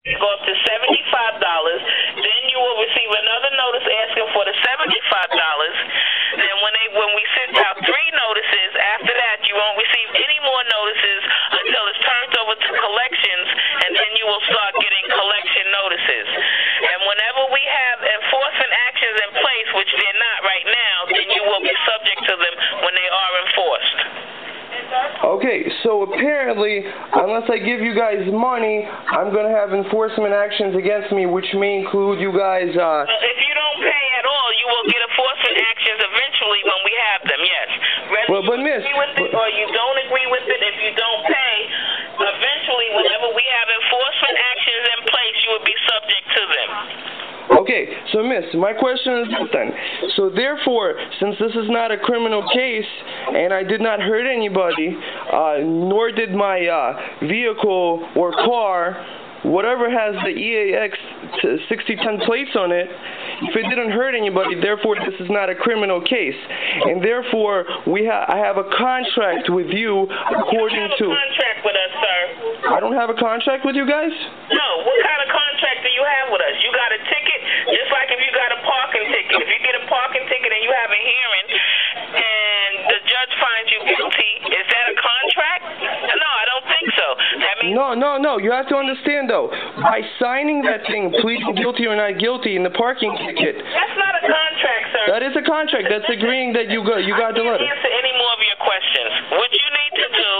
go up to $75. Then you will receive another notice asking for the $75. Then when we send out 3 notices, after that you won't receive any more notices until it's turned over to collections, and then you will start getting collection notices. And whenever we have enforcement actions in place, which they're not right now, then you will be subject to them when they are enforced. Okay, so apparently, unless I give you guys money, I'm going to have enforcement actions against me, which may include you guys... If you don't pay at all, you will get enforcement actions eventually when we have them, yes. Whether but you miss, agree with it or you don't agree with it, if you don't pay, eventually, whenever we have enforcement actions in place, you will be subject to them. Okay, so miss, my question is this then. So therefore, since this is not a criminal case, and I did not hurt anybody, nor did my vehicle or car, whatever has the EAX 6010 plates on it, if it didn't hurt anybody, therefore this is not a criminal case. And therefore, I have a contract with you according to... You don't have a contract with us, sir. I don't have a contract with you guys? No, what kind of contract do you have with us? You got a ticket, just like if you got a parking ticket. If you get a parking ticket and you have a hearing, and the judge finds you guilty, is that a contract? No, I don't think so. That means... No. You have to understand, though. By signing that thing, pleading guilty or not guilty in the parking ticket... That's not a contract, sir. That is a contract. That's agreeing that you got the letter. I can't answer any more of your questions. What you need to do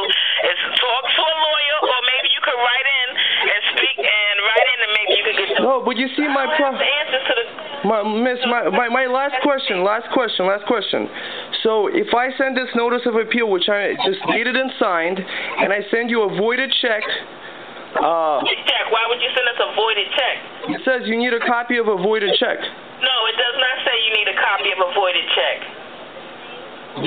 is talk to a lawyer, or maybe you could write in and speak and write in, and maybe you could get... No, but you see my problem... Miss, my last question. So if I send this notice of appeal, which I just dated and signed, and I send you a voided check... Why would you send us a voided check? It says you need a copy of a voided check. No, it does not say you need a copy of a voided check.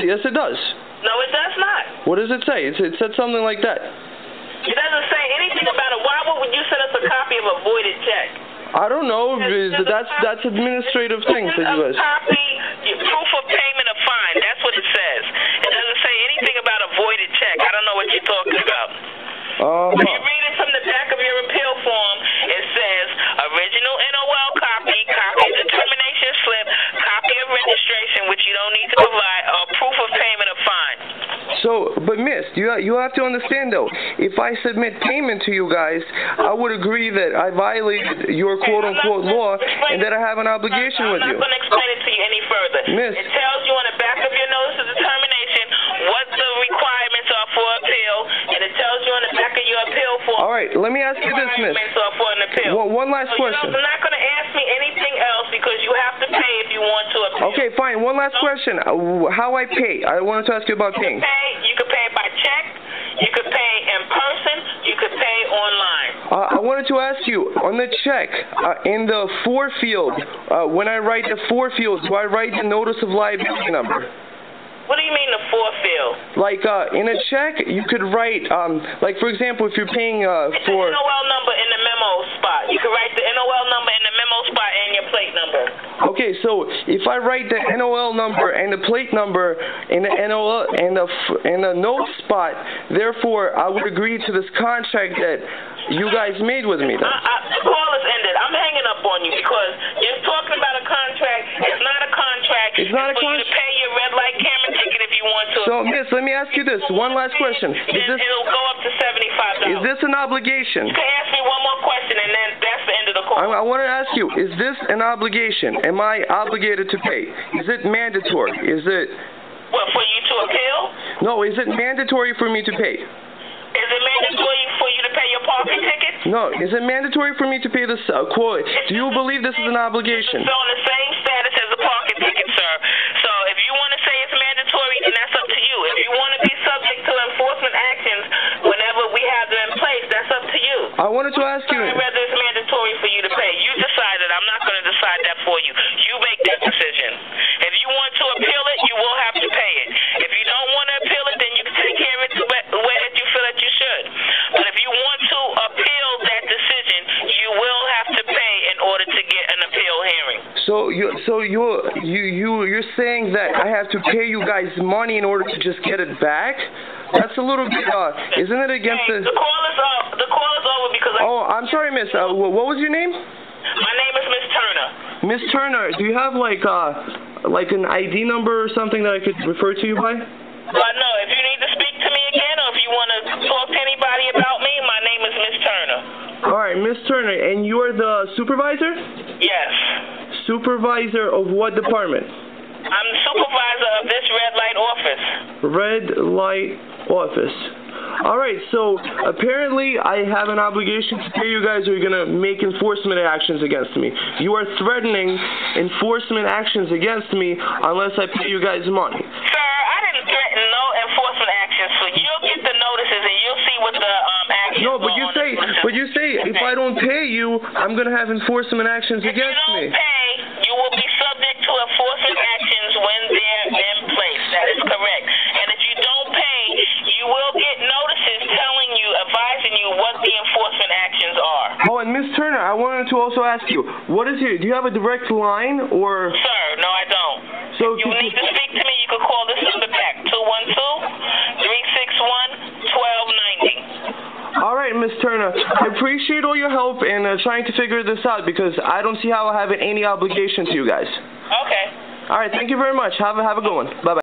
Yes, it does. No, it does not. What does it say? It said something like that. It doesn't say anything about it. Why would you send us a copy of a voided check? I don't know. That's administrative things that you guys... Copy, proof of payment of fine. That's what it says. It doesn't say anything about a voided check. I don't know what you're talking about. If you read it from the back of your appeal form, it says original NOL copy, copy of determination slip, copy of registration, which you don't need to provide, or proof of payment of fine. So, but miss, you have to understand though, if I submit payment to you guys, I would agree that I violated your quote-unquote law and that I have an obligation with you. I'm not going to explain it to you any further. Miss. It tells you on the back of your notice of determination what the requirements are for appeal, and it tells you on the back of your appeal form. All right, let me ask you this, miss. For an appeal. One last question. You're not going to ask me anything else because you have to pay if you want to appeal. Okay, fine. One last question. How I pay? I wanted to ask you about paying. You could pay by check. You could pay in person. You could pay online. I wanted to ask you, on the check, in the for field, when I write the for field, do I write the notice of liability number? What do you mean the for field? Like, in a check, you could write, like, for example, if you're paying for... It's the NOL number in the memo spot. You could write the NOL number in the memo spot and your plate number. Okay, so if I write the NOL number and the plate number in the NOL in the note spot, therefore, I would agree to this contract that you guys made with me. Then. The call is ended. I'm hanging up on you because you're talking about a contract. It's not a contract. It's not a You contract. to pay your red light camera ticket if you want to. So, miss, let me ask you this. One last question. It'll go up to $75. Is this an obligation? You can ask me one more question, and then that's the end of the call. I want to ask you, is this an obligation? Am I obligated to pay? Is it mandatory? Is it... What, for you to appeal? No, is it mandatory for me to pay? Is it mandatory for you to pay your parking ticket? No. Is it mandatory for me to pay this quote? Do you believe this is an obligation? It's on the same status as a parking ticket, sir. So if you want to say it's mandatory, then that's up to you. If you want to be subject to enforcement actions whenever we have them in place, that's up to you. I wanted to ask you... Whether it's mandatory for you to pay. You decided. I'm not going to decide that for you. You make that decision. If you want to appeal it, you will have to pay it. If you don't want to appeal it, then you can take care of it the way that you feel that you should. But if you want to appeal that decision, you will have to pay in order to get an appeal hearing. So you're saying that I have to pay you guys money in order to just get it back? That's a little bit isn't it against the... The call is over because I Oh, I'm sorry, miss. What was your name? My name is Miss Turner. Miss Turner, do you have like an ID number or something that I could refer to you by? No, if you need to speak to me again or if you want to talk to anybody about me, my name is Miss Turner. All right, Miss Turner, and you're the supervisor? Yes. Supervisor of what department? I'm the supervisor of this red light office. Red light office. All right, so apparently I have an obligation to pay you guys or you're going to make enforcement actions against me. You are threatening enforcement actions against me unless I pay you guys money. Sir, I didn't threaten no enforcement actions, so you'll get the notices and you'll see what the actions No, but you say if I don't pay you, I'm going to have enforcement actions against me. If you don't pay, you will be subject to enforcement actions when they're in place. That is correct. And if you don't pay, you will get notices telling you, advising you what the enforcement actions are. Oh, and Miss Turner, I wanted to also ask you, do you have a direct line or? Sir, no, I don't. So if you need to speak to me, you can call this number back, 212-361-1290. All right, Miss Turner, I appreciate all your help in trying to figure this out because I don't see how I have any obligation to you guys. Okay. All right, thank you very much. Have a good one. Bye-bye.